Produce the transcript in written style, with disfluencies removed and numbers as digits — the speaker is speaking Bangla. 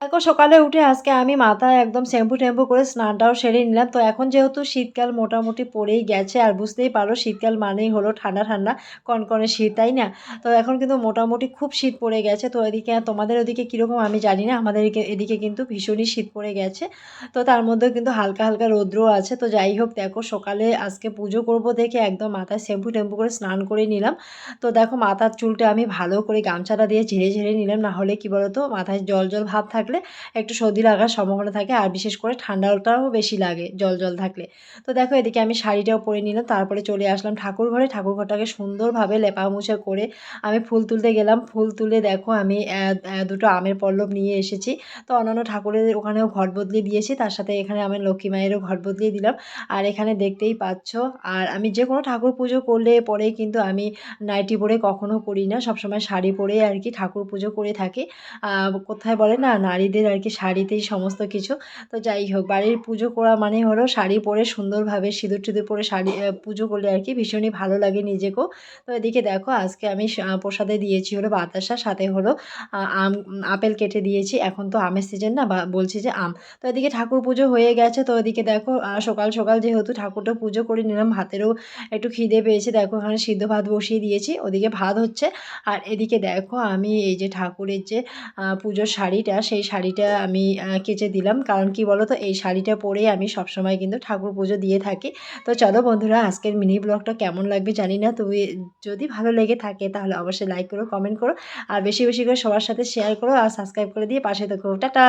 দেখো সকালে উঠে আজকে আমি মাথায় একদম শ্যাম্পু-ট্যাম্পু করে স্নানটাও সেরে নিলাম। তো এখন যেহেতু শীতকাল মোটামুটি পড়েই গেছে আর বুঝতেই পারো শীতকাল মানেই হলো ঠান্ডা, ঠান্ডা কনকনে শীত, তাই না? তো এখন কিন্তু মোটামুটি খুব শীত পড়ে গেছে। তো এদিকে তোমাদের ওদিকে কীরকম আমি জানি না। আমাদের এদিকে কিন্তু ভীষণই শীত পড়ে গেছে। তো তার মধ্যেও কিন্তু হালকা, হালকা রৌদ্রও আছে। তো যাই হোক দেখো সকালে আজকে পুজো করব দেখে একদম মাথায় শ্যাম্পু-ট্যাম্পু করে স্নান করে নিলাম। তো দেখো মাথার চুলটা আমি ভালো করে গামছাটা দিয়ে ঝেড়ে, ঝেড়ে নিলাম। না হলে কি বলো তো মাথায় জল, জল ভাব থাকলে একটু সর্দি লাগার সম্ভাবনা থাকে আর বিশেষ করে ঠান্ডাটাও বেশি লাগে জল, জল থাকলে। তো দেখো এদিকে আমি শাড়িটাও পরে নিলাম। তারপরে চলে আসলাম ঠাকুরঘরে। ঠাকুরঘরটাকে সুন্দরভাবে লেপা-মোছা করে আমি ফুল তুলতে গেলাম। ফুল তুলে দেখো আমি দুটো আমের পল্লব নিয়ে এসেছি। তো অন্যান্য ঠাকুরের ওখানেও ঘট বদলিয়ে দিয়েছি। তার সাথে এখানে আমার লক্ষ্মী মায়েরও ঘট বদলিয়ে দিলাম। আর এখানে দেখতেই পাচ্ছ আর আমি যেকোনো ঠাকুর পুজো করলে পরেই কিন্তু আমি নাইটি পরে কখনো করি না। সবসময় শাড়ি পরেই আরকি ঠাকুর পুজো করে থাকি। কোথায় বলে না নারীদের আরকি শাড়িতেই সমস্ত কিছু। তো যাই হোক বাড়ির পুজো করা মানে হলো শাড়ি পরে সুন্দরভাবে সিঁদুর-টিঁদুর পরে শাড়ি পুজো করলে আরকি ভীষণই ভালো লাগে নিজেকেও। তো এদিকে দেখো আজকে আমি প্রসাদে দিয়েছি হলো বাতাসা, সাথে হলো আপেল কেটে দিয়েছি। এখন তো আমের সিজন না বা বলছি যে আম। তো এদিকে ঠাকুর পুজো হয়ে গেছে। তো এদিকে দেখো সকাল, সকাল যেহেতু ঠাকুরটা পুজো করে নিলাম, ভাতেরও একটু খিদে পেয়েছে। দেখো এখানে সিদ্ধ ভাত বসিয়ে দিয়েছি। ওদিকে ভাত হচ্ছে। আর এদিকে দেখো আমি এই যে ঠাকুরের যে পুজোর শাড়িটা, সেই শাড়িটা আমি কেচে দিলাম। কারণ কি বলো তো এই শাড়িটা পরেই আমি সবসময় কিন্তু ঠাকুর পুজো দিয়ে থাকি। তো চলো বন্ধুরা আজকের মিনি ব্লগটা কেমন লাগবে জানি না। তবে যদি ভালো লেগে থাকে তাহলে অবশ্যই লাইক করো, কমেন্ট করো আর বেশি, বেশি করে সবার সাথে শেয়ার করো আর সাবস্ক্রাইব করে দিয়ে পাশে থেকো। টাটা।